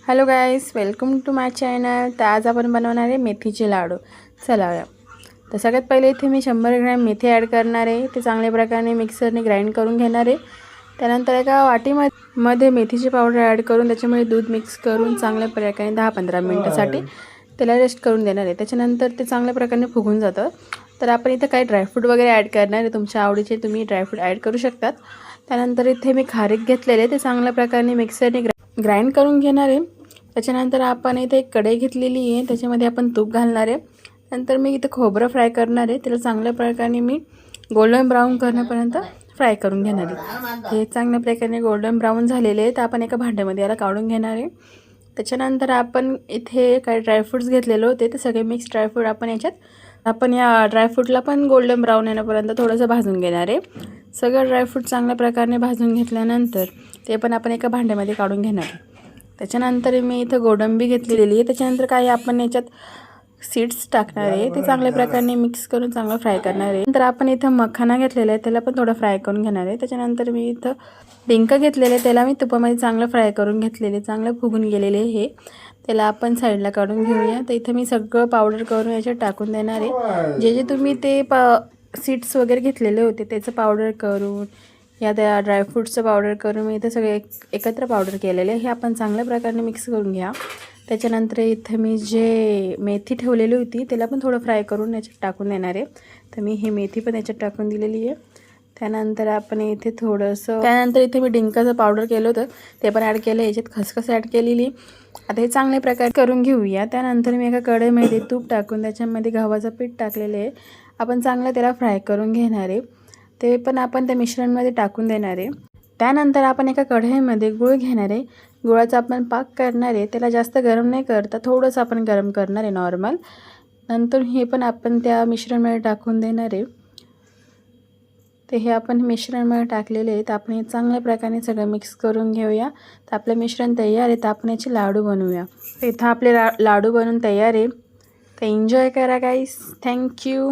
Hello guys, welcome to my channel. तर आज आपण बनवणार आहे मेथीचे लाडू. चला तर सगळ्यात पहिले इथे मी 100 ग्रॅम मेथी ॲड करणार आहे. ते चांगल्या प्रकारे मिक्सरने ग्राइंड करून घेणार आहे. त्यानंतर एका वाटीमध्ये मेथीची पावडर ॲड करून त्याच्यामध्ये दूध मिक्स करून चांगल्या प्रकारे 10-15 मिनिटासाठी त्याला रेस्ट करून देणार आहे. त्याच्यानंतर ते चांगल्या प्रकारे फुगून जातं. तर आपण इथे काही ड्रायफ्रूट वगैरे ॲड करणार आहे. तुमच्या आवडीचे तुम्ही ड्रायफ्रूट ॲड करू शकतात. त्यानंतर इथे मी खारीक घेतलेले ते चांगल्या प्रकारे मिक्सरने ग्राइंड करून घेणार आहे. त्याच्यानंतर आपण इथे एक कढई घेतलेली आहे, त्याच्यामध्ये आपण तूप घालणार आहे. नंतर मी इथे खोबरं फ्राय करणार आहे. त्याला चांगल्या प्रकारे मी गोल्डन ब्राऊन करण्यापर्यंत फ्राय करून घेणार आहे. हे चांगल्या प्रकारे गोल्डन ब्राऊन झालेले आहे. तर आपण एका भांड्यामध्ये याला काढून घेणार आहे. त्याच्यानंतर आपण इथे काही ड्रायफ्रूट्स घेतलेले होते, ते सगळे मिक्स ड्रायफ्रूट आपण या ड्रायफ्रूटला पण गोल्डन ब्राऊन येण्यापर्यंत थोडंसं भाजून घेणार आहे. सगळं ड्रायफ्रूट चांगल्या प्रकारे भाजून घेतल्यानंतर ते पण आपण एका भांड्यामध्ये काढून घेणार आहे. त्याच्यानंतर मी इथं गोडंबी घेतलेली आहे. त्याच्यानंतर काही आपण याच्यात सीड्स टाकणार आहे, ते चांगल्या प्रकारे मिक्स करून चांगलं फ्राय करणार आहे. नंतर आपण इथं मखाना घेतलेला आहे, त्याला पण थोडं फ्राय करून घेणार आहे. त्याच्यानंतर मी इथं डिंक घेतलेले, त्याला मी तुपामध्ये चांगलं फ्राय करून घेतलेले, चांगलं फुगून गेलेले हे. त्याला आपण साईडला काढून घेऊया. तर इथं मी सगळं पावडर करून याच्यात टाकून देणार आहे. जे तुम्ही ते सीड्स वगैरे घेतलेले होते त्याचं पावडर करून या त्या ड्रायफ्रूटचं पावडर करून मी इथं सगळे एकत्र पावडर केलेले हे आपण चांगल्या प्रकारे मिक्स करून घ्या. त्याच्यानंतर इथं मी जे मेथी ठेवलेली होती त्याला पण थोडं फ्राय करून याच्यात टाकून देणार आहे. तर मी ही मेथी पण याच्यात टाकून दिलेली आहे. त्यानंतर आपण इथे त्यानंतर इथे मी डिंकाचं पावडर केलं होतं ते पण ॲड केलं. याच्यात खसखस ॲड केलेली. आता हे चांगल्या प्रकारे करून घेऊया. त्यानंतर मी एका कढईमध्ये तूप टाकून त्याच्यामध्ये गव्हाचं पीठ टाकलेलं आहे. आपण चांगलं त्याला फ्राय करून घेणार आहे. ते पण आपण त्या मिश्रणमध्ये टाकून देणार आहे. त्यानंतर आपण एका कढईमध्ये गूळ घेणार आहे. गुळाचा आपण पाक करणार आहे. त्याला जास्त गरम नाही करता, थोडंसं आपण गरम करणार आहे नॉर्मल. नंतर हे पण आपण त्या मिश्रणमध्ये टाकून देणार आहे. ते हे आपण मिश्रणमध्ये टाकलेले आहे. तर आपण हे चांगल्या प्रकारे सगळं मिक्स करून घेऊया. तर आपलं मिश्रण तयार आहे. तर आपण याचे लाडू बनवूया. तर इथं आपले लाडू बनवून तयार आहे. तर एन्जॉय करा गाईस. थँक्यू.